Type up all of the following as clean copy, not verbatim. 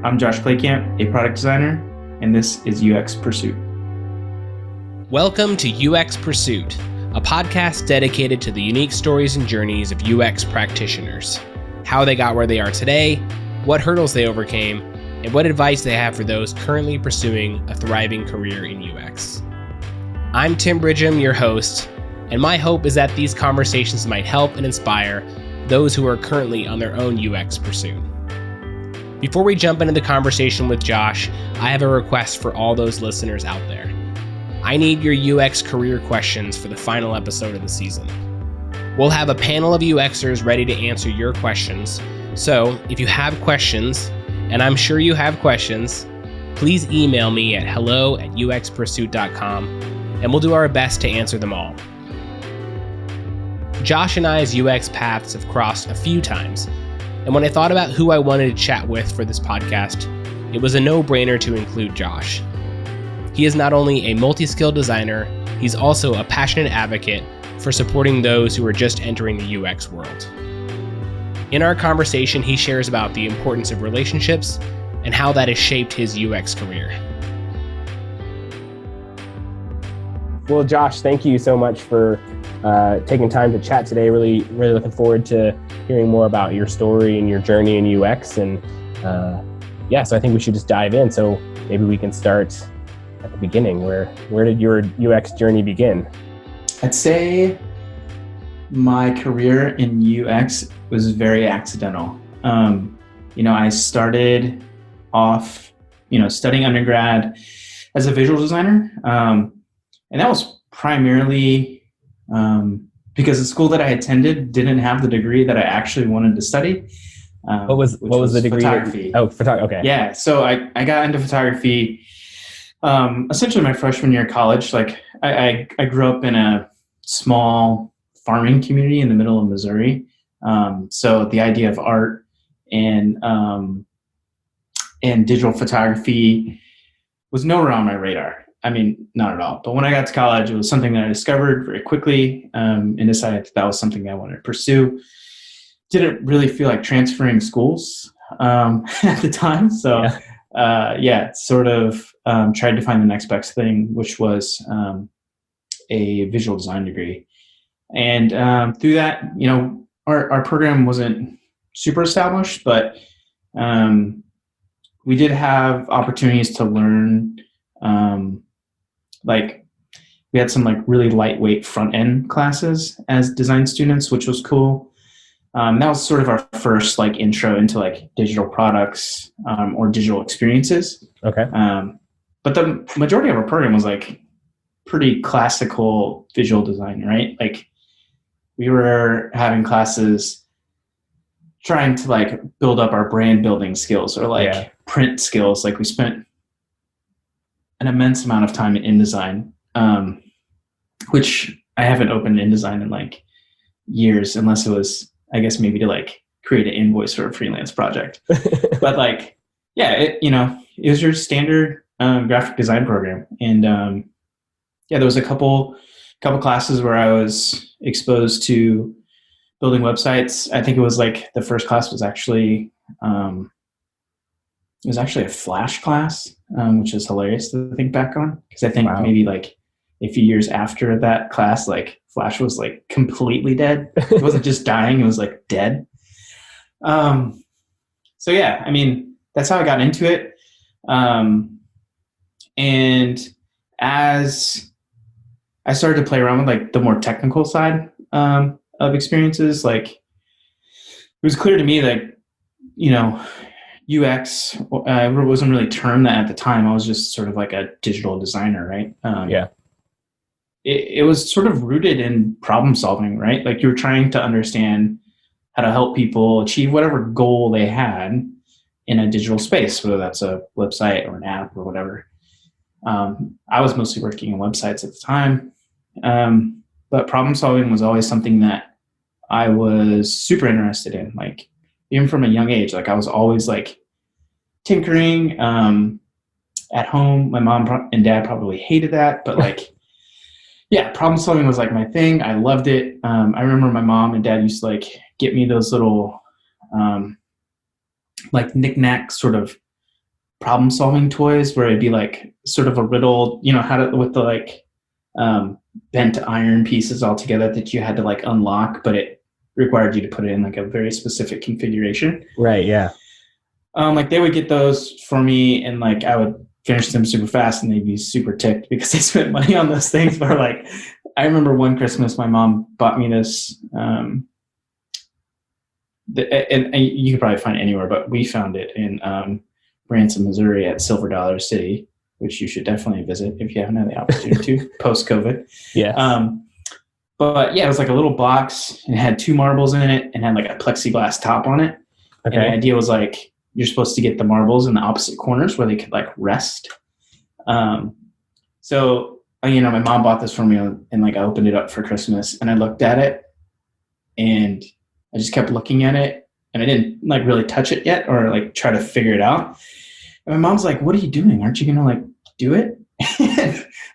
I'm Josh Klekamp, a product designer, and this is UX Pursuit. Welcome to UX Pursuit, a podcast dedicated to the unique stories and journeys of UX practitioners, how they got where they are today, what hurdles they overcame, and what advice they have for those currently pursuing a thriving career in UX. I'm Tim Bridgham, your host, and my hope is that these conversations might help and inspire those who are currently on their own UX pursuit. Before we jump into the conversation with Josh, I have a request for all those listeners out there. I need your UX career questions for the final episode of the season. We'll have a panel of UXers ready to answer your questions, so if you have questions, and I'm sure you have questions, please email me at hello@uxpursuit.com, and we'll do our best to answer them all. Josh and I's UX paths have crossed a few times, and when I thought about who I wanted to chat with for this podcast, it was a no-brainer to include Josh. He is not only a multi-skilled designer, he's also a passionate advocate for supporting those who are just entering the UX world. In our conversation, he shares about the importance of relationships and how that has shaped his UX career. Well, Josh, thank you so much for taking time to chat today. Really looking forward to hearing more about your story and your journey in UX. And so I think we should just dive in. So maybe we can start at the beginning. Where did your UX journey begin? I'd say my career in UX was very accidental. I started off, studying undergrad as a visual designer. And that was primarily because the school that I attended didn't have the degree that I actually wanted to study. What was the degree? Photography. Photography. Okay. Yeah. So I got into photography essentially my freshman year of college. Like I grew up in a small farming community in the middle of Missouri. So the idea of art and digital photography was nowhere on my radar. I mean, not at all. But when I got to college, it was something that I discovered very quickly and decided that was something I wanted to pursue. Didn't really feel like transferring schools at the time. So sort of tried to find the next best thing, which was a visual design degree. And through that, our program wasn't super established, but we did have opportunities to learn. We had some really lightweight front end classes as design students, which was cool. That was sort of our first intro into digital products or digital experiences. Okay. But the majority of our program was pretty classical visual design, right? We were having classes trying to build up our brand building skills or print skills. We spent an immense amount of time in InDesign, which I haven't opened InDesign in years, unless it was, I guess, maybe to create an invoice for a freelance project. But it was your standard graphic design program. And there was a couple classes where I was exposed to building websites. I think it was the first class was actually a Flash class, which is hilarious to think back on, because I think maybe a few years after that class, Flash was completely dead. It wasn't just dying; it was dead. That's how I got into it. And as I started to play around with the more technical side of experiences, it was clear to me that UX, I wasn't really termed that at the time. I was just sort of a digital designer, right? It was sort of rooted in problem solving, right? You were trying to understand how to help people achieve whatever goal they had in a digital space, whether that's a website or an app or whatever. I was mostly working on websites at the time, but problem solving was always something that I was super interested in. Even from a young age, I was always tinkering at home. My mom and dad probably hated that, but problem solving was my thing. I loved it. I remember my mom and dad used to get me those little knick-knack sort of problem solving toys where it'd be like sort of a riddle, had it with the like bent iron pieces all together that you had to like unlock, but it required you to put it in like a very specific configuration. Right. Yeah. Like they would get those for me, and like I would finish them super fast, and they'd be super ticked because they spent money on those things. But like, I remember one Christmas, my mom bought me this, and you could probably find it anywhere, but we found it in Branson, Missouri, at Silver Dollar City, which you should definitely visit if you haven't had the opportunity to post-COVID. Yeah. But yeah, it was like a little box, and it had 2 marbles in it, and had like a plexiglass top on it. Okay. And the idea was like you're supposed to get the marbles in the opposite corners where they could like rest. So my mom bought this for me, and like I opened it up for Christmas, and I looked at it, and I just kept looking at it, and I didn't like really touch it yet or like try to figure it out. And my mom's like, "What are you doing? Aren't you gonna like do it?"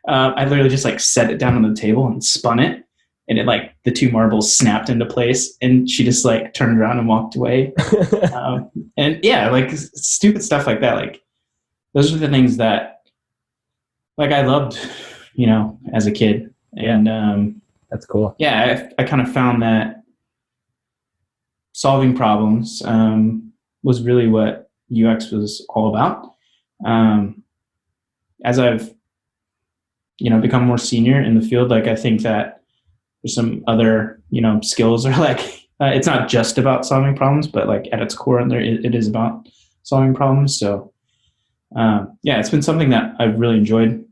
I literally just like set it down on the table and spun it, and it like the 2 marbles snapped into place, and she just like turned around and walked away. And yeah, like stupid stuff like that. Like those are the things that like I loved, as a kid. And that's cool. Yeah, I kind of found that solving problems was really what UX was all about. As I've become more senior in the field, like I think that there's some other skills are like it's not just about solving problems, but like at its core, and it is about solving problems. So yeah, it's been something that I've really enjoyed.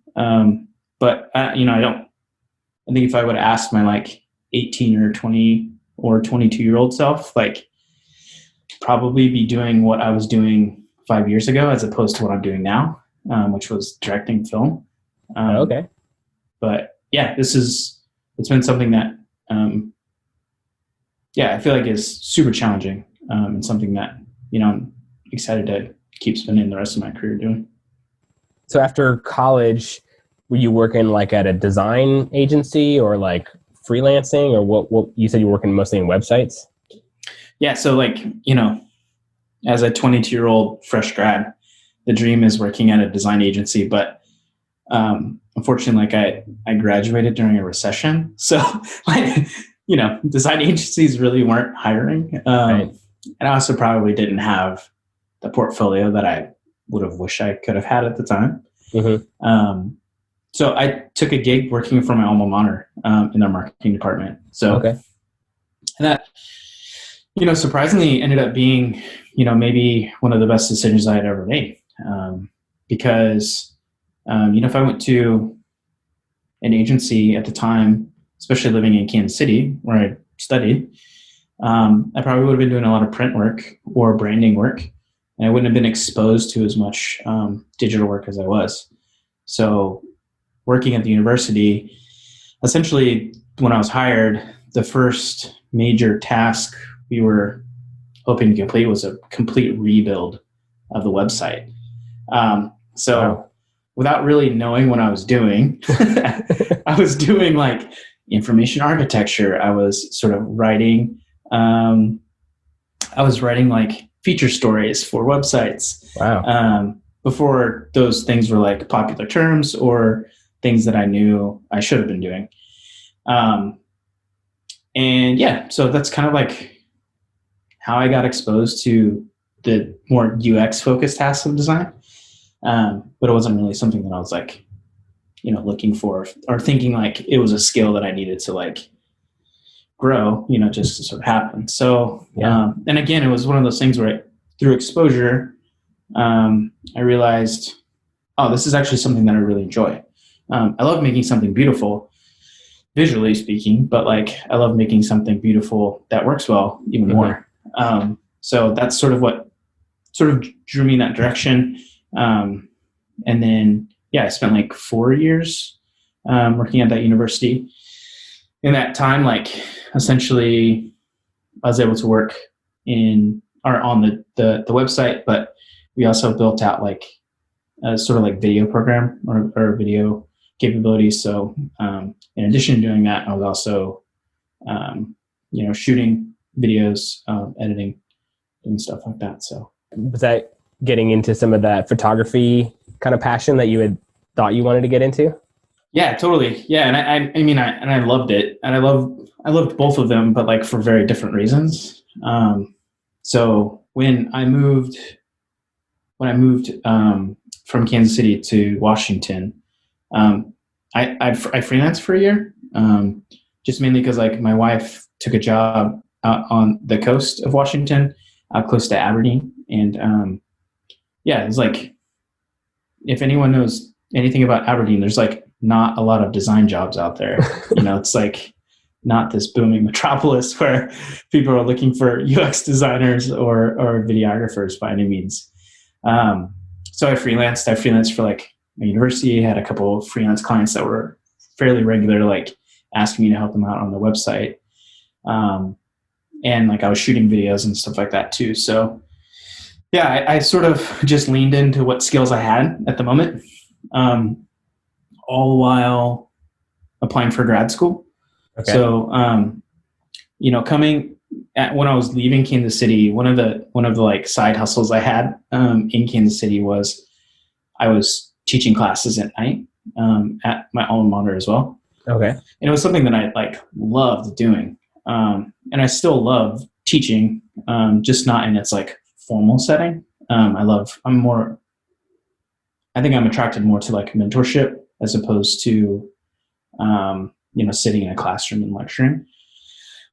But I think if I would ask my like 18 or 20 or 22-year-old self, like probably be doing what I was doing 5 years ago as opposed to what I'm doing now, which was directing film. Okay. But yeah, it's been something that, I feel like is super challenging, and something that, I'm excited to keep spending the rest of my career doing. So after college, were you working like at a design agency or like freelancing, or what you said you were working mostly in websites? Yeah. So like, as a 22-year-old fresh grad, the dream is working at a design agency, but unfortunately, like I graduated during a recession. So like, design agencies really weren't hiring. Right. And I also probably didn't have the portfolio that I would have wished I could have had at the time. Mm-hmm. So I took a gig working for my alma mater in their marketing department. So okay. that, surprisingly ended up being, maybe one of the best decisions I had ever made. Because, if I went to an agency at the time, especially living in Kansas City where I studied, I probably would have been doing a lot of print work or branding work, and I wouldn't have been exposed to as much digital work as I was. So working at the university, essentially when I was hired, the first major task we were hoping to complete was a complete rebuild of the website. Wow. Without really knowing what I was doing, I was doing like information architecture. I was sort of writing, like feature stories for websites. Wow. Before those things were like popular terms or things that I knew I should have been doing. And yeah, so that's kind of like how I got exposed to the more UX focused tasks of design. But it wasn't really something that I was like, looking for or thinking like it was a skill that I needed to like grow, just to sort of happen. So, yeah. And again, it was one of those things where through exposure, I realized, oh, this is actually something that I really enjoy. I love making something beautiful, visually speaking, but like I love making something beautiful that works well even more. So that's sort of what sort of drew me in that direction. And then, I spent like 4 years working at that university. In that time, like essentially I was able to work on the website, but we also built out like a sort of like video program or video capabilities. So in addition to doing that, I was also, shooting videos, editing and stuff like that. So was that getting into some of that photography kind of passion that you had thought you wanted to get into? Yeah, totally. Yeah, and I loved it, and I loved both of them, but like for very different reasons. So when I moved from Kansas City to Washington, I freelanced for a year, just mainly because like my wife took a job out on the coast of Washington, out close to Aberdeen, and yeah, it's like if anyone knows anything about Aberdeen, there's like not a lot of design jobs out there. It's like not this booming metropolis where people are looking for UX designers or videographers by any means. So I freelanced. I freelanced for like my university. I had a couple of freelance clients that were fairly regular, like asking me to help them out on the website. And like I was shooting videos and stuff like that too. So yeah, I sort of just leaned into what skills I had at the moment, all while applying for grad school. Okay. So, when I was leaving Kansas City, one of the like side hustles I had in Kansas City was I was teaching classes at night at my alma mater as well. Okay. And it was something that I like loved doing, and I still love teaching, just not in its like formal setting. I think I'm attracted more to like mentorship as opposed to, sitting in a classroom and lecturing.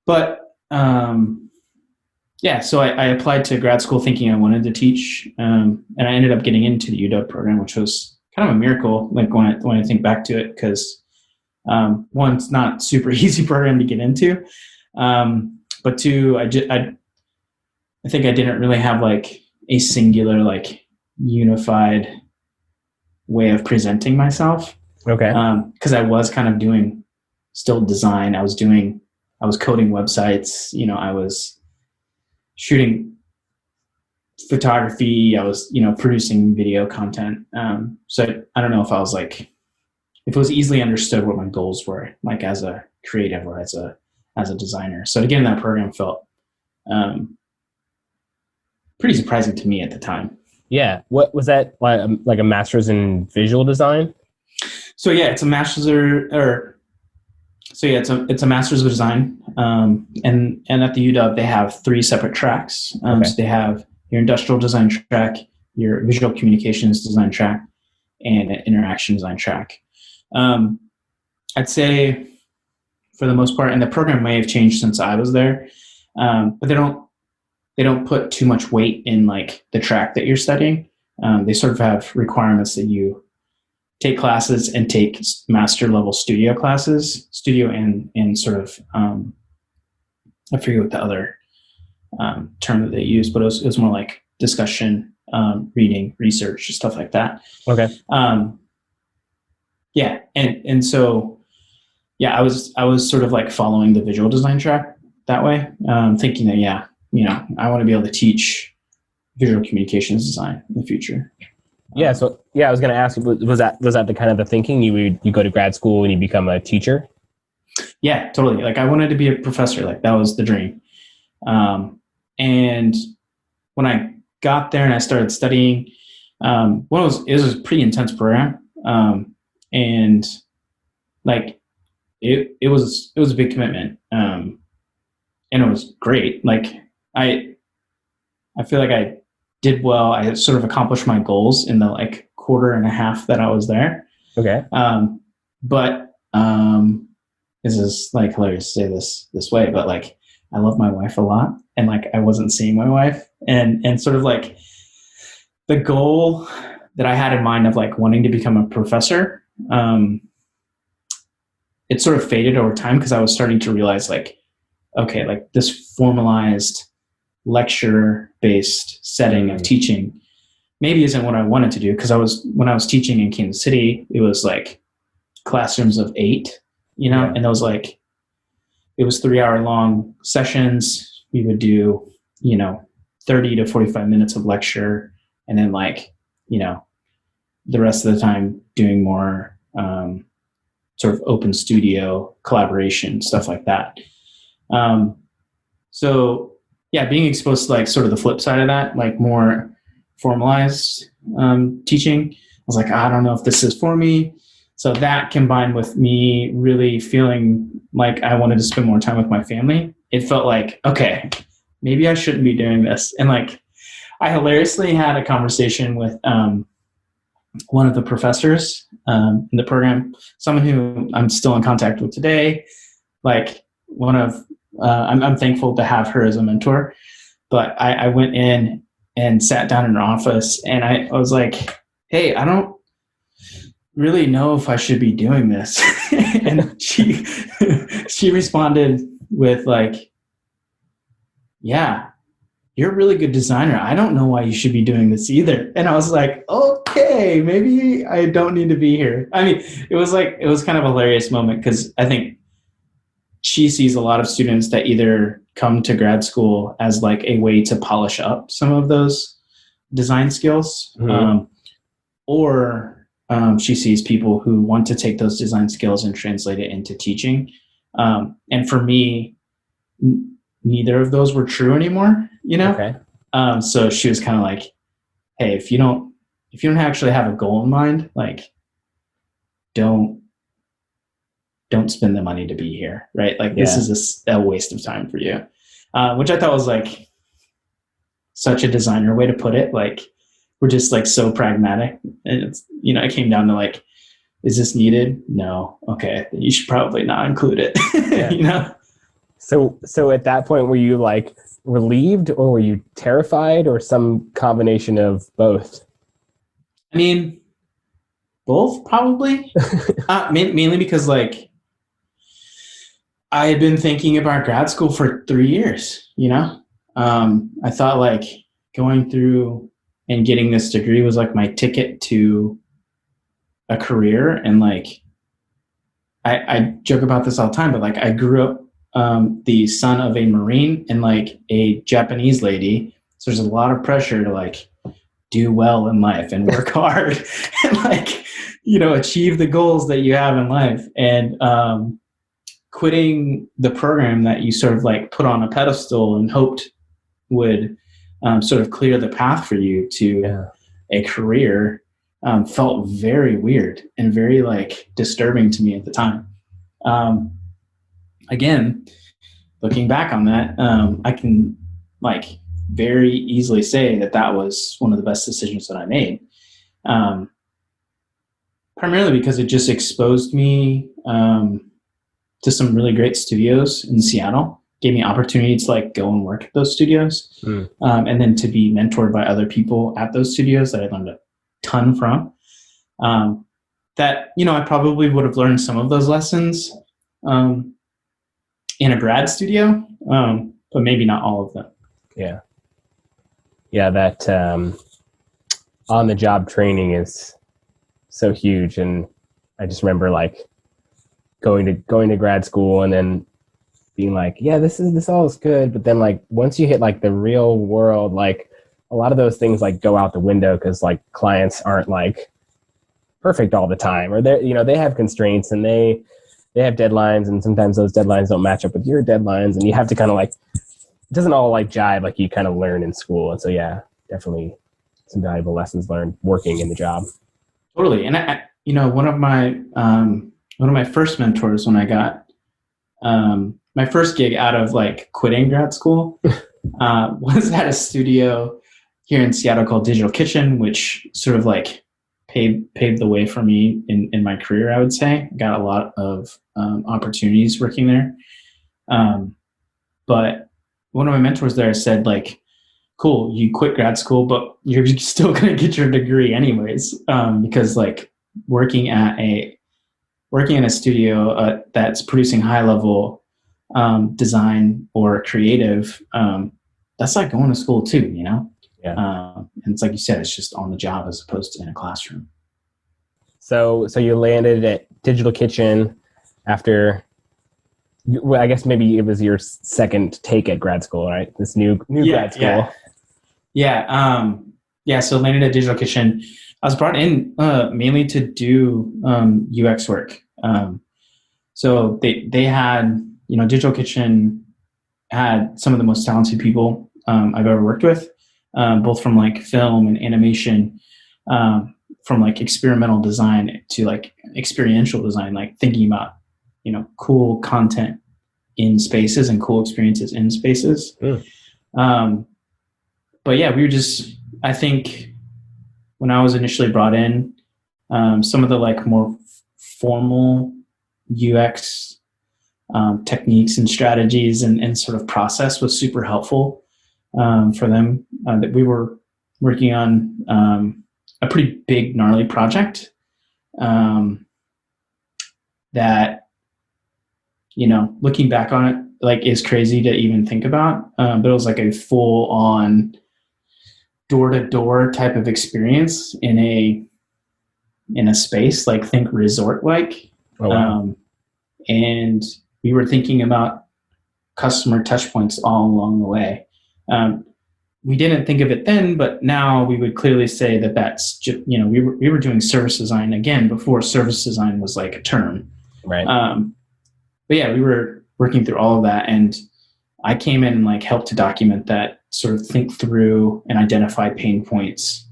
But so I applied to grad school thinking I wanted to teach, and I ended up getting into the UW program, which was kind of a miracle. Like when I think back to it, because one, it's not super easy program to get into, but two, I think I didn't really have like a singular, like unified way of presenting myself. Okay. Because I was kind of doing still design. I was coding websites. I was shooting photography. I was, producing video content. So I don't know if it was easily understood what my goals were, like as a creative or as a designer. So to get in that program felt pretty surprising to me at the time. Yeah. What was that, like a master's in visual design? So yeah, it's a master's it's a master's of design. And at the UW, they have 3 separate tracks. Okay. So they have your industrial design track, your visual communications design track, and an interaction design track. I'd say for the most part, and the program may have changed since I was there, but they don't put too much weight in like the track that you're studying. They sort of have requirements that you take classes and take master level studio classes, studio and sort of, I forget what the other term that they use, but it was more like discussion, reading, research, stuff like that. Okay. Yeah. And so, yeah, I was sort of like following the visual design track that way, thinking that, I want to be able to teach visual communications design in the future. Yeah. So I was going to ask, was that the kind of the thinking you go to grad school and you become a teacher? Yeah, totally. Like I wanted to be a professor. Like that was the dream. And when I got there and I started studying, it was a pretty intense program. And like it was a big commitment. And it was great. Like I feel like I did well. I sort of accomplished my goals in the like quarter and a half that I was there. Okay. But this is like hilarious to say this way, but like I love my wife a lot, and like I wasn't seeing my wife, and sort of like the goal that I had in mind of like wanting to become a professor, it sort of faded over time because I was starting to realize like, okay, like this formalized lecture-based setting of teaching maybe isn't what I wanted to do, because when I was teaching in Kansas City, it was like classrooms of 8, yeah. And those like it was 3-hour long sessions. We would do 30 to 45 minutes of lecture, and then like the rest of the time doing more sort of open studio collaboration, stuff like that. So yeah, being exposed to like sort of the flip side of that, like more formalized teaching. I was like, I don't know if this is for me. So that combined with me really feeling like I wanted to spend more time with my family, it felt like, okay, maybe I shouldn't be doing this. And like, I hilariously had a conversation with one of the professors in the program, someone who I'm still in contact with today. Like I'm thankful to have her as a mentor. But I went in and sat down in her office, and I was like, hey, I don't really know if I should be doing this. And she responded with like, yeah, you're a really good designer. I don't know why you should be doing this either. And I was like, okay, maybe I don't need to be here. I mean, it was kind of a hilarious moment because I think she sees a lot of students that either come to grad school as like a way to polish up some of those design skills, or she sees people who want to take those design skills and translate it into teaching. And for me, neither of those were true anymore, you know? Okay. So she was kind of like, hey, if you don't actually have a goal in mind, like don't spend the money to be here, right? Like this is a waste of time for you, which I thought was like such a designer way to put it. Like we're just like so pragmatic, and it's, you know, it came down to like, is this needed? No. Okay, then you should probably not include it. You know. So at that point, were you like relieved, or were you terrified, or some combination of both? I mean, both probably. Mainly because like I had been thinking about grad school for 3 years, you know? I thought like going through and getting this degree was like my ticket to a career. And like, I joke about this all the time, but like I grew up the son of a Marine and like a Japanese lady. So there's a lot of pressure to like do well in life and work hard and like, you know, achieve the goals that you have in life. And, quitting the program that you sort of like put on a pedestal and hoped would sort of clear the path for you to a career felt very weird and very like disturbing to me at the time. Again, looking back on that, I can like very easily say that that was one of the best decisions that I made. Primarily because it just exposed me to some really great studios in Seattle, gave me opportunity to like go and work at those studios, and then to be mentored by other people at those studios that I learned a ton from. That, you know, I probably would have learned some of those lessons in a grad studio, but maybe not all of them. Yeah. Yeah, that on-the-job training is so huge. And I just remember like going to grad school and then being like, yeah, this all is good. But then like once you hit like the real world, like a lot of those things like go out the window because like clients aren't like perfect all the time, or they have constraints and they have deadlines, and sometimes those deadlines don't match up with your deadlines, and you have to kind of like, it doesn't all like jive like you kind of learn in school. And so yeah, definitely some valuable lessons learned working in the job. Totally. And I you know, one of my first mentors when I got my first gig out of like quitting grad school was at a studio here in Seattle called Digital Kitchen, which sort of like paved the way for me in my career, I would say. Got a lot of opportunities working there. But one of my mentors there said like, cool, you quit grad school, but you're still going to get your degree anyways, because like working in a studio that's producing high level design or creative, that's like going to school too, you know? Yeah. And it's like you said, it's just on the job as opposed to in a classroom. So you landed at Digital Kitchen after, well, I guess maybe it was your second take at grad school, right? This new grad school. Yeah. So landed at Digital Kitchen. I was brought in mainly to do UX work. So they had, you know, Digital Kitchen had some of the most talented people I've ever worked with. both from like film and animation, from like experimental design to like experiential design, like thinking about, cool content in spaces and cool experiences in spaces. But yeah, I think when I was initially brought in, some of the like more formal UX techniques and strategies and sort of process was super helpful for them. That we were working on a pretty big, gnarly project that, looking back on it, like is crazy to even think about. But it was like a full on door-to-door type of experience in a space, like think resort like. Oh, wow. And we were thinking about customer touch points all along the way. We didn't think of it then, but now we would clearly say that that's just, we were doing service design again before service design was like a term. Right. But yeah, we were working through all of that, and I came in and like helped to document that, sort of think through and identify pain points,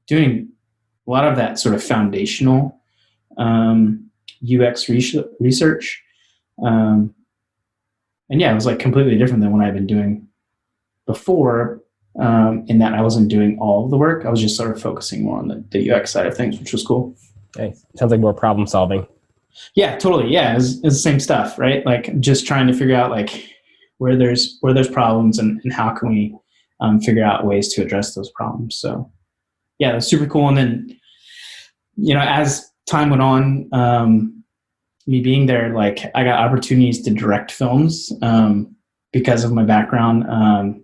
doing a lot of that sort of foundational UX research. And yeah, it was like completely different than what I've been doing before, in that I wasn't doing all of the work. I was just sort of focusing more on the UX side of things, which was cool. Okay. Sounds like more problem solving. Yeah, totally. Yeah, it's the same stuff, right? Like just trying to figure out like where there's problems and how can we figure out ways to address those problems. So yeah, that's super cool. And then, as time went on, me being there, like I got opportunities to direct films because of my background,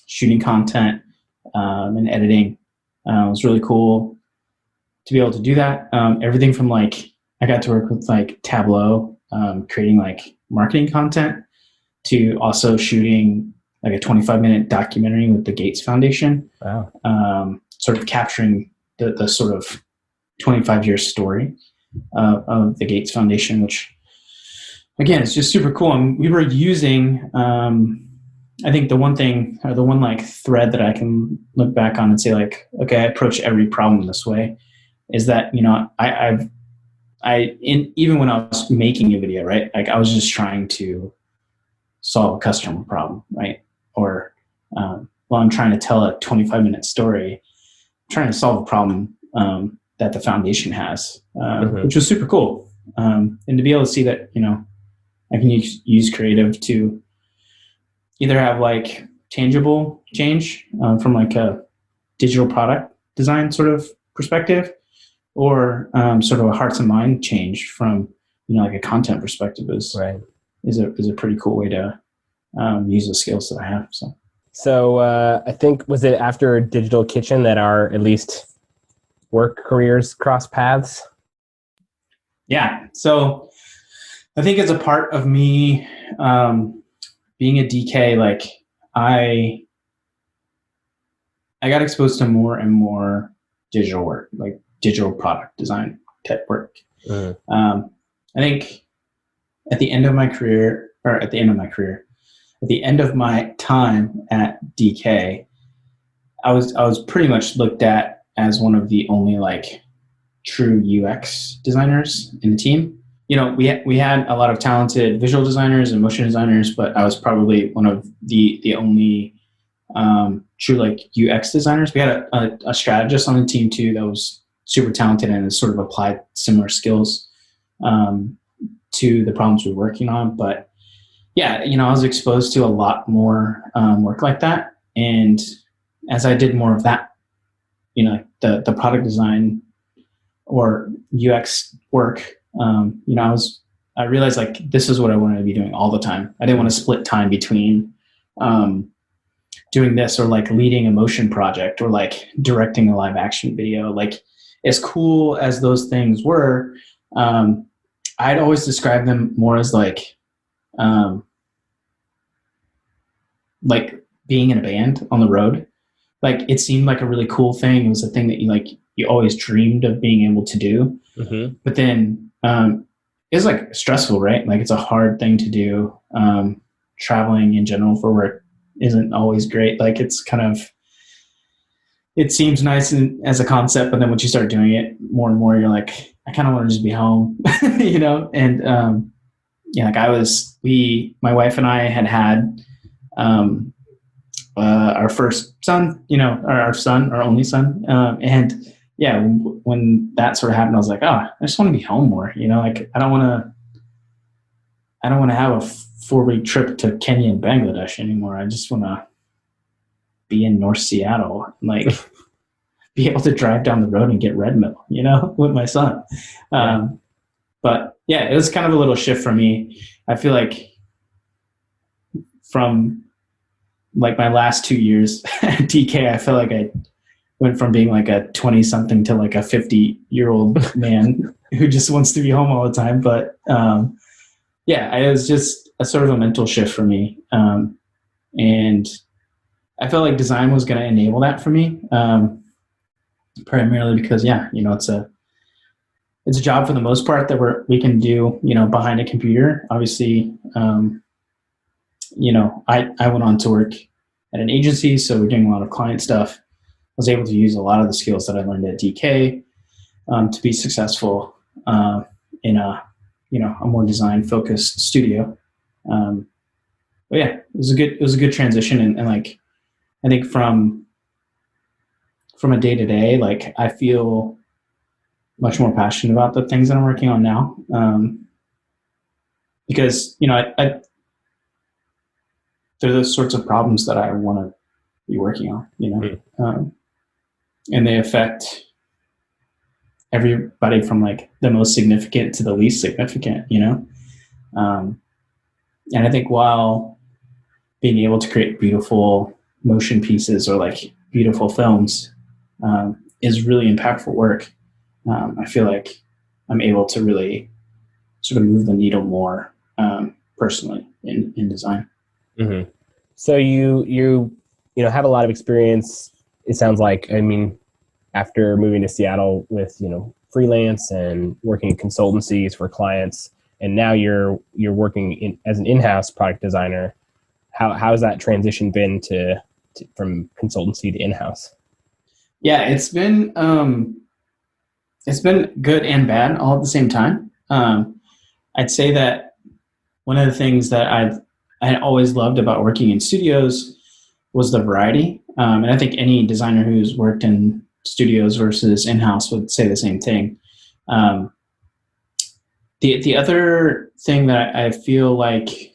shooting content and editing. It was really cool to be able to do that. Everything from like, I got to work with like Tableau, creating like marketing content, to also shooting like a 25-minute documentary with the Gates Foundation. Wow. Sort of capturing the sort of 25-year story of the Gates Foundation, which again, it's just super cool. And we were using, I think the one thing, or the one like thread that I can look back on and say like, okay, I approach every problem this way, is that, even when I was making a video, right? Like I was just trying to solve a customer problem, right? Or while I'm trying to tell a 25-minute story, I'm trying to solve a problem that the foundation has, which was super cool. And to be able to see that, I can use creative to either have like tangible change from like a digital product design sort of perspective, or sort of a hearts and mind change from, like a content perspective is a pretty cool way to use the skills that I have. So I think, was it after Digital Kitchen that our at least work careers cross paths? Yeah. So I think as a part of me being a DK, like I got exposed to more and more digital work, like digital product design type work. I think at the end of my time at DK, I was pretty much looked at as one of the only like true UX designers in the team. We had a lot of talented visual designers and motion designers, but I was probably one of the only true like UX designers. We had a strategist on the team too that was super talented and has sort of applied similar skills to the problems we're working on. But yeah, I was exposed to a lot more work like that. And as I did more of that, the product design or UX work, I realized like this is what I wanted to be doing all the time. I didn't want to split time between doing this or like leading a motion project or like directing a live action video. Like as cool as those things were, I'd always describe them more as like being in a band on the road. Like it seemed like a really cool thing. It was a thing that you always dreamed of being able to do. Mm-hmm. But then it's like stressful, right? Like it's a hard thing to do, traveling in general for work, isn't always great. Like it's kind of, it seems nice as a concept, but then once you start doing it more and more, you're like, I kind of want to just be home, And yeah, like my wife and I had um, our first son, our son, our only son, and yeah, when that sort of happened, I was like, oh, I just want to be home more, like I don't want to have a 4-week trip to Kenya and Bangladesh anymore. I just want to be in North Seattle, like be able to drive down the road and get red mill, with my son. But yeah, it was kind of a little shift for me. I feel like from like my last 2 years at DK, I feel like I went from being like a 20 something to like a 50-year-old man who just wants to be home all the time. But yeah, it was just a sort of a mental shift for me. And I felt like design was going to enable that for me. Primarily because, it's a job for the most part that we can do, behind a computer. Obviously, I went on to work at an agency, so we're doing a lot of client stuff. I was able to use a lot of the skills that I learned at DK to be successful in a more design focused studio. But yeah, it was a good transition, and like I think from a day to day, like I feel much more passionate about the things that I'm working on now, because they're those sorts of problems that I want to be working on, and they affect everybody from like the most significant to the least significant, and I think while being able to create beautiful motion pieces or like beautiful films is really impactful work, I feel like I'm able to really sort of move the needle more personally in design. Mm-hmm. So you have a lot of experience. It sounds like, after moving to Seattle with freelance and working in consultancies for clients, and now you're working as an in-house product designer. How has that transition been from consultancy to in-house? Yeah, it's been good and bad all at the same time. I'd say that one of the things that I always loved about working in studios was the variety. And I think any designer who's worked in studios versus in-house would say the same thing. The other thing that I feel like,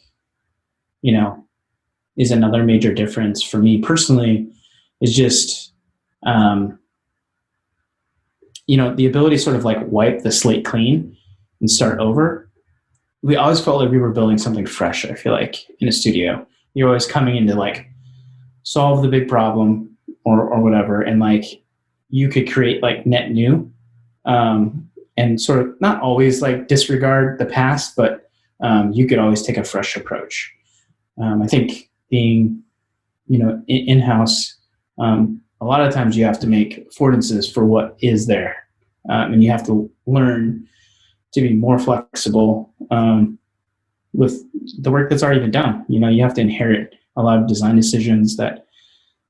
is another major difference for me personally is just, the ability to sort of like wipe the slate clean and start over. We always felt like we were building something fresh. I feel like in a studio, you're always coming in to like solve the big problem or whatever. And like you could create like net new and sort of not always like disregard the past, but you could always take a fresh approach. I think being, in-house, a lot of times you have to make affordances for what is there. And you have to learn to be more flexible with the work that's already been done. You have to inherit a lot of design decisions that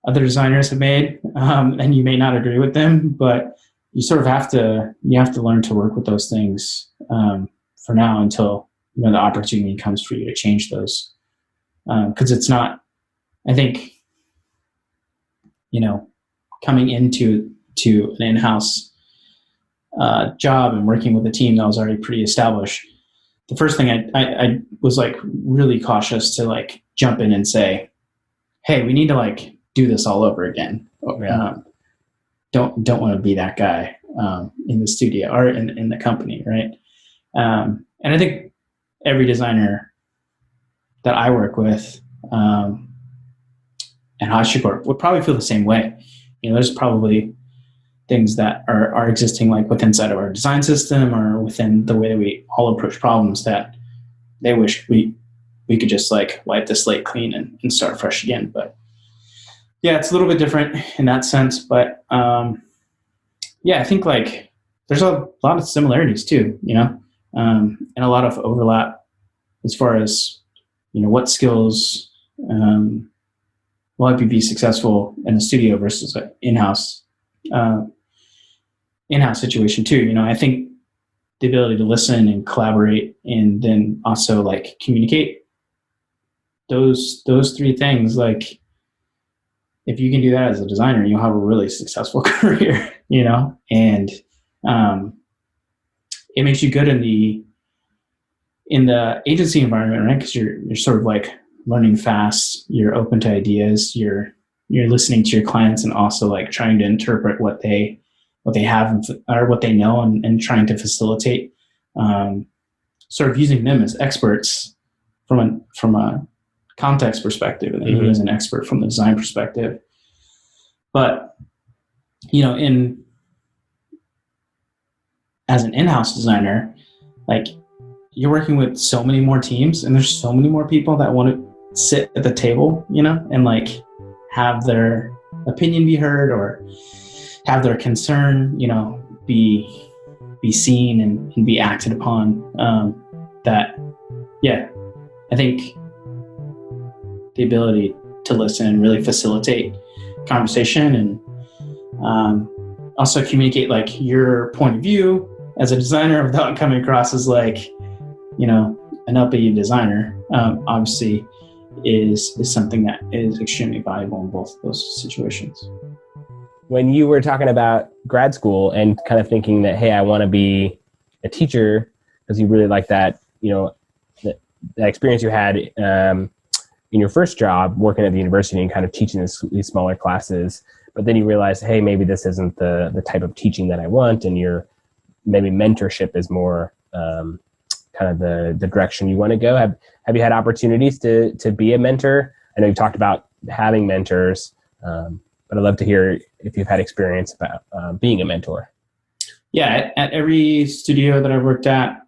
other designers have made, and you may not agree with them, but you sort of have to learn to work with those things for now until the opportunity comes for you to change those. Because it's not, I think, coming into an in-house job and working with a team that was already pretty established, the first thing I was like really cautious to like jump in and say, hey, we need to like do this all over again. Yeah. Don't want to be that guy in the studio or in the company, right? And I think every designer that I work with at HashiCorp would probably feel the same way. There's probably things that are existing like within inside of our design system or within the way that we all approach problems that they wish we could just like wipe the slate clean and start fresh again. But yeah, it's a little bit different in that sense. But yeah, I think like there's a lot of similarities too, and a lot of overlap as far as, what skills will help you be successful in a studio versus an in-house situation too. I think the ability to listen and collaborate and then also like communicate, those three things, like if you can do that as a designer, you'll have a really successful career, and it makes you good in the agency environment, right? Because you're sort of like learning fast, you're open to ideas, you're listening to your clients and also like trying to interpret what they have or what they know, and trying to facilitate, sort of using them as experts from a context perspective, and then you as an expert from the design perspective. But as an in-house designer, like you're working with so many more teams, and there's so many more people that want to sit at the table, and like have their opinion be heard or have their concern, be seen and be acted upon. I think the ability to listen and really facilitate conversation and also communicate like your point of view as a designer without coming across as like, an uppity designer, obviously is something that is extremely valuable in both of those situations. When you were talking about grad school and kind of thinking that, hey, I want to be a teacher because you really like that, that experience you had in your first job working at the university and kind of teaching these smaller classes, but then you realize, hey, maybe this isn't the type of teaching that I want, and maybe mentorship is more kind of the direction you want to go. Have you had opportunities to be a mentor? I know you talked about having mentors, but I'd love to hear if you've had experience about being a mentor. Yeah, at every studio that I've worked at,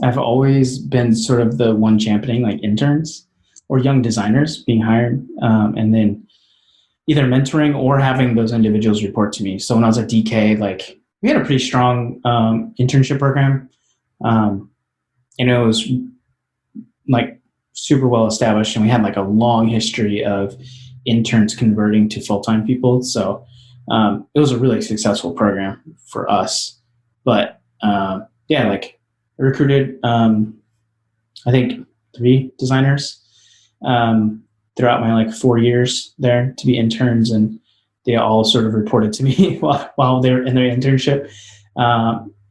I've always been sort of the one championing like interns or young designers being hired, and then either mentoring or having those individuals report to me. So when I was at DK, like we had a pretty strong internship program. And it was like super well established, and we had like a long history of interns converting to full-time people. So it was a really successful program for us. But like I recruited, I think 3 designers throughout my like 4 years there to be interns, and they all sort of reported to me while they were in their internship.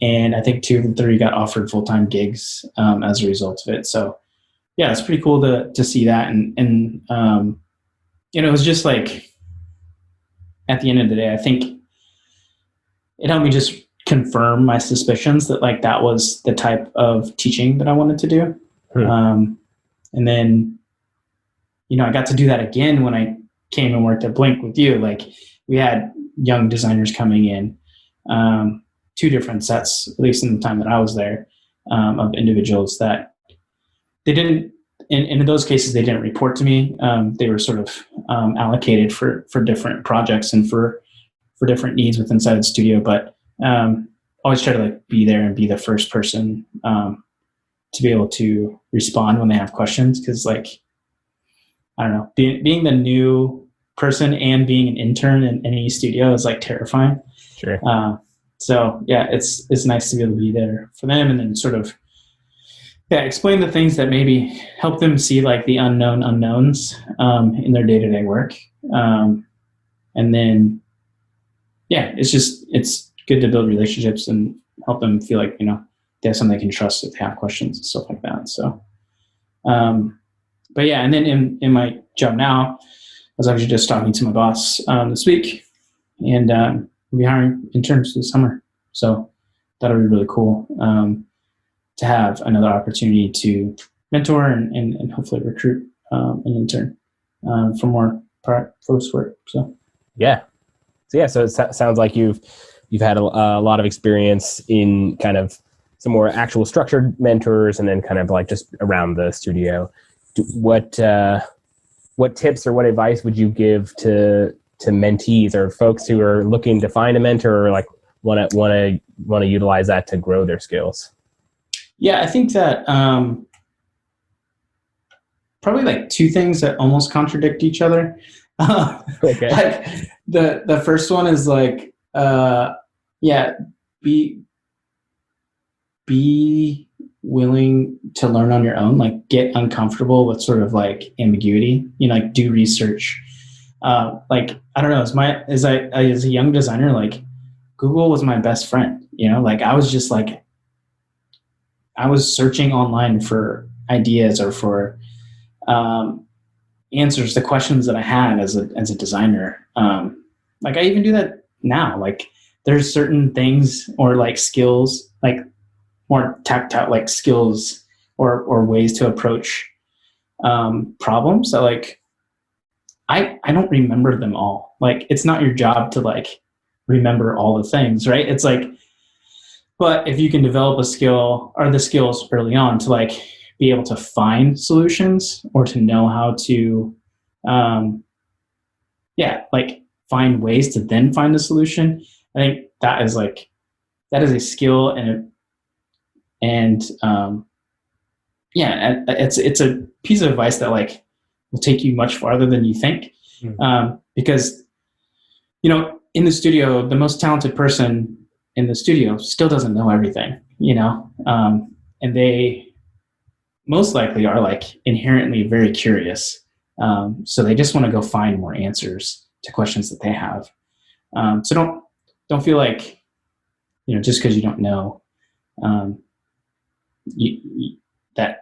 And I think 2 of the 3 got offered full-time gigs as a result of it. So yeah, it's pretty cool to see that. And it was just like, at the end of the day, I think it helped me just confirm my suspicions that like that was the type of teaching that I wanted to do. And then, I got to do that again when I came and worked at Blink with you. Like we had young designers coming in, 2 different sets, at least in the time that I was there, of individuals that they didn't, in those cases, they didn't report to me. They were sort of allocated for different projects and for different needs within inside the studio. But always try to like be there and be the first person to be able to respond when they have questions. Because like, I don't know, being the new person and being an intern in any studio is like terrifying. Sure. So yeah, it's nice to be able to be there for them, and then sort of explain the things that maybe help them see like the unknown unknowns in their day-to-day work. And then it's good to build relationships and help them feel like they have something they can trust if they have questions and stuff like that. So but yeah, and then in my job now, I was actually just talking to my boss this week, and we'll be hiring interns this summer. So that'll be really cool to have another opportunity to mentor and hopefully recruit an intern for more post work. So it sounds like you've had a lot of experience in kind of some more actual structured mentors, and then kind of like just around the studio. What tips or what advice would you give to mentees or folks who are looking to find a mentor, or like want to utilize that to grow their skills? Yeah, I think that probably like two things that almost contradict each other. Okay. Like the first one is like, yeah, be be willing to learn on your own, like get uncomfortable with sort of like ambiguity, like do research. Like, I don't know, as a young designer, like Google was my best friend, like I was just like, I was searching online for ideas or for answers to questions that I had as a designer. Like I even do that now. Like there's certain things or like skills, like more tactile, like skills or ways to approach problems that like I don't remember them all. Like it's not your job to like remember all the things, right? It's like, but if you can develop a skill or the skills early on to like be able to find solutions or to know how to, like find ways to then find a solution. I think that is a skill and it's a piece of advice that like will take you much farther than you think. Because, in the studio, the most talented person in the studio still doesn't know everything, and they most likely are like inherently very curious. So they just want to go find more answers to questions that they have. So don't feel like, just because you don't know, that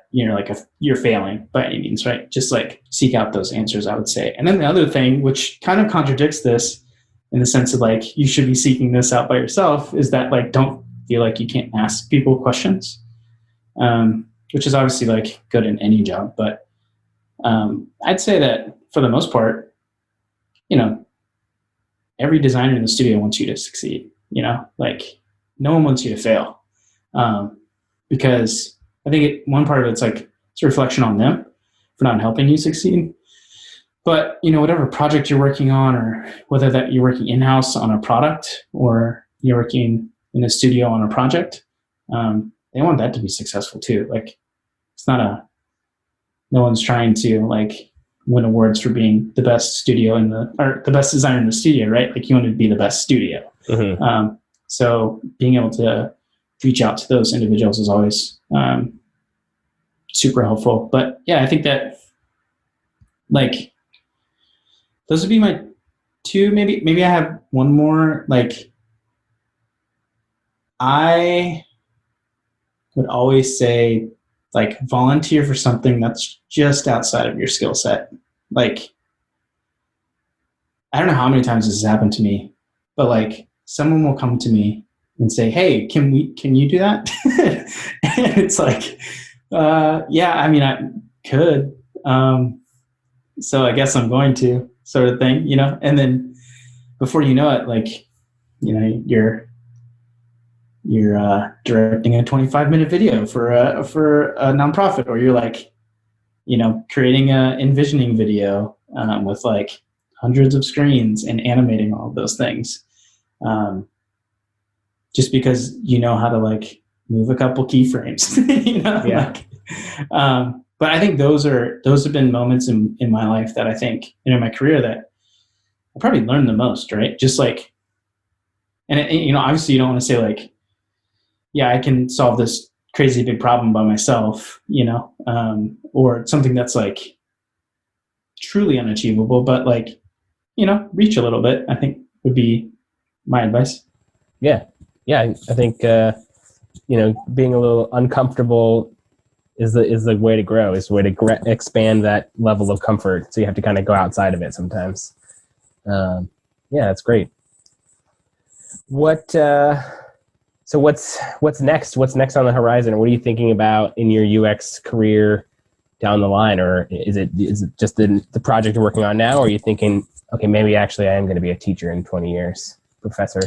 you're failing by any means, right? Just like seek out those answers, I would say. And then the other thing, which kind of contradicts this in the sense of like you should be seeking this out by yourself, is that like don't feel like you can't ask people questions, which is obviously like good in any job. But I'd say that for the most part, every designer in the studio wants you to succeed. Like no one wants you to fail, because I think one part of it's like it's a reflection on them for not helping you succeed. But whatever project you're working on, or whether that you're working in-house on a product or you're working in a studio on a project, they want that to be successful too. Like it's not no one's trying to like win awards for being the best studio or the best designer in the studio, right? Like you want to be the best studio. Mm-hmm. So being able to reach out to those individuals is always super helpful. But yeah, I think that like those would be my two. Maybe I have one more. Like I would always say like volunteer for something that's just outside of your skill set. Like I don't know how many times this has happened to me, but like someone will come to me and say, "Hey, can you do that?" And it's like, yeah, I mean, I could. So I guess I'm going to, sort of thing, and then before you know it, like, you're directing a 25-minute video for a nonprofit, or you're like, creating a envisioning video with like hundreds of screens and animating all of those things. Just because you know how to like move a couple keyframes, yeah. But I think those have been moments in my life that I think, in my career that I probably learned the most, right? Just like, and obviously you don't want to say like, yeah, I can solve this crazy big problem by myself, or something that's like truly unachievable, but like, reach a little bit, I think would be my advice. Yeah. I think, being a little uncomfortable is the way to grow, is the way to expand that level of comfort. So you have to kind of go outside of it sometimes. Yeah, that's great. So what's next? What's next on the horizon? What are you thinking about in your UX career down the line? Or is it just the project you're working on now? Or are you thinking, okay, maybe actually I am going to be a teacher in 20 years, professor?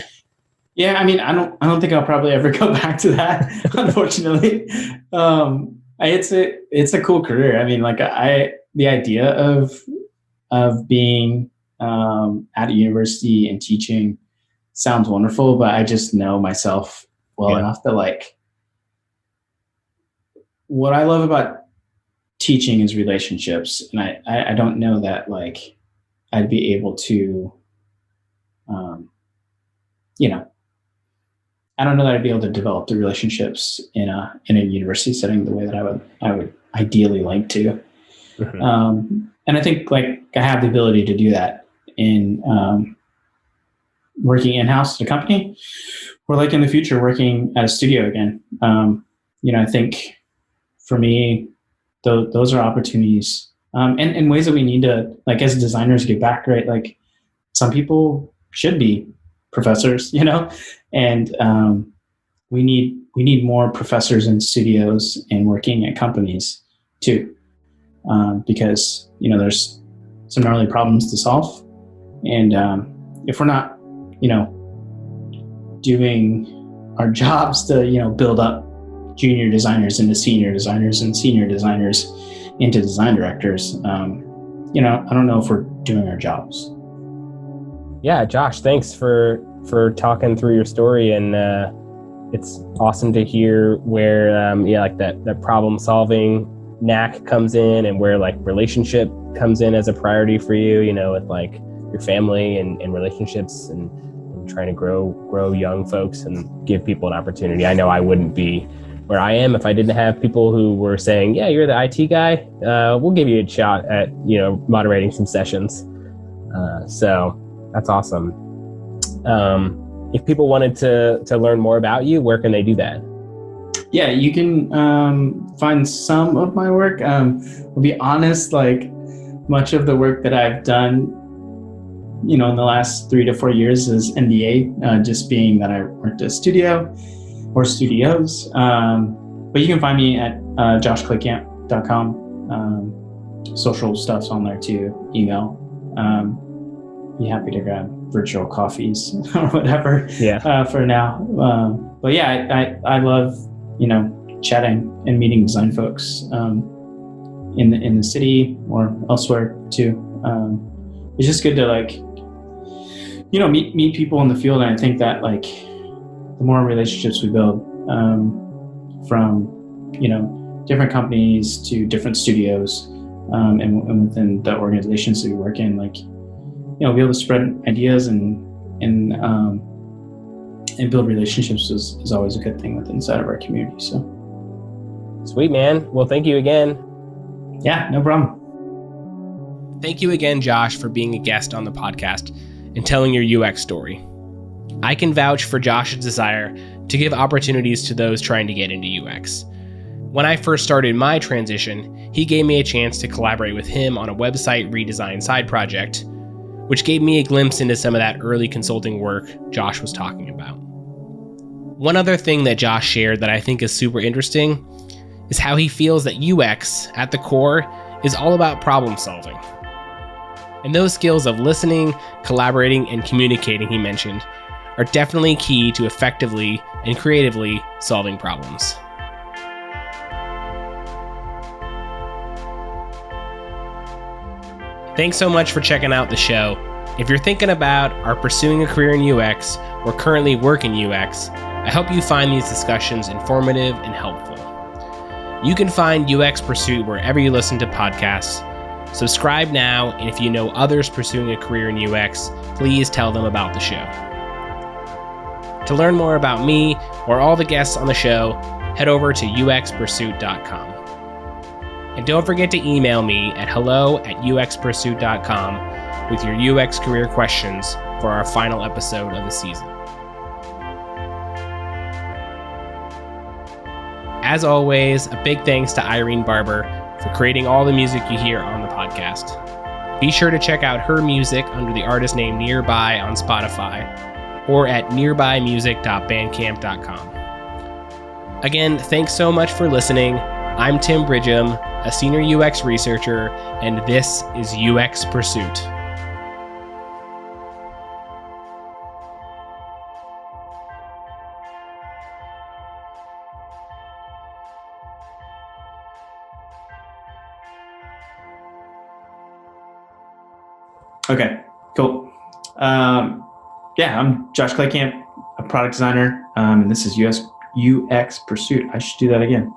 Yeah, I mean, I don't think I'll probably ever go back to that, unfortunately. It's a cool career. I mean, like the idea of being at a university and teaching sounds wonderful, but I just know myself well enough that like what I love about teaching is relationships, and I don't know that like I'd be able to, you know, I don't know that I'd be able to develop the relationships in a university setting the way that I would ideally like to. And I think like I have the ability to do that in working in-house at a company, or like in the future working at a studio again. I think for me, those are opportunities, and ways that we need to, like as designers, give back, right? Like some people should be professors, and we need more professors in studios and working at companies too, because there's some gnarly problems to solve, and if we're not doing our jobs to build up junior designers into senior designers and senior designers into design directors, I don't know if we're doing our jobs. Yeah, Josh, thanks for talking through your story, and it's awesome to hear where like that problem solving knack comes in, and where like relationship comes in as a priority for you, with like your family and relationships, and trying to grow young folks and give people an opportunity. I know I wouldn't be where I am if I didn't have people who were saying, yeah, you're the IT guy, we'll give you a shot at moderating some sessions. So that's awesome. If people wanted to learn more about you, where can they do that? Yeah, you can find some of my work. I'll be honest, like much of the work that I've done, in the last 3 to 4 years is NDA, just being that I worked at a studio or studios. But you can find me at joshklekamp.com. Social stuff's on there too, email. Be happy to grab virtual coffees or whatever for now. But yeah, I love, chatting and meeting design folks in the city or elsewhere too. It's just good to like, meet people in the field. And I think that like the more relationships we build from, different companies to different studios and within the organizations that we work in, like, be able to spread ideas and build relationships is always a good thing inside of our community. So sweet, man. Well, thank you again. Yeah, no problem. Thank you again, Josh, for being a guest on the podcast and telling your UX story. I can vouch for Josh's desire to give opportunities to those trying to get into UX. When I first started my transition, he gave me a chance to collaborate with him on a website redesign side project, which gave me a glimpse into some of that early consulting work Josh was talking about. One other thing that Josh shared that I think is super interesting is how he feels that UX, at the core, is all about problem solving. And those skills of listening, collaborating, and communicating he mentioned are definitely key to effectively and creatively solving problems. Thanks so much for checking out the show. If you're thinking about or pursuing a career in UX or currently work in UX, I hope you find these discussions informative and helpful. You can find UX Pursuit wherever you listen to podcasts. Subscribe now, and if you know others pursuing a career in UX, please tell them about the show. To learn more about me or all the guests on the show, head over to uxpursuit.com. And don't forget to email me at hello@uxpursuit.com with your UX career questions for our final episode of the season. As always, a big thanks to Irene Barber for creating all the music you hear on the podcast. Be sure to check out her music under the artist name Nearby on Spotify or at nearbymusic.bandcamp.com. Again, thanks so much for listening. I'm Tim Bridgham, a senior UX researcher, and this is UX Pursuit. Okay, cool. I'm Josh Klekamp, a product designer, and this is UX Pursuit. I should do that again.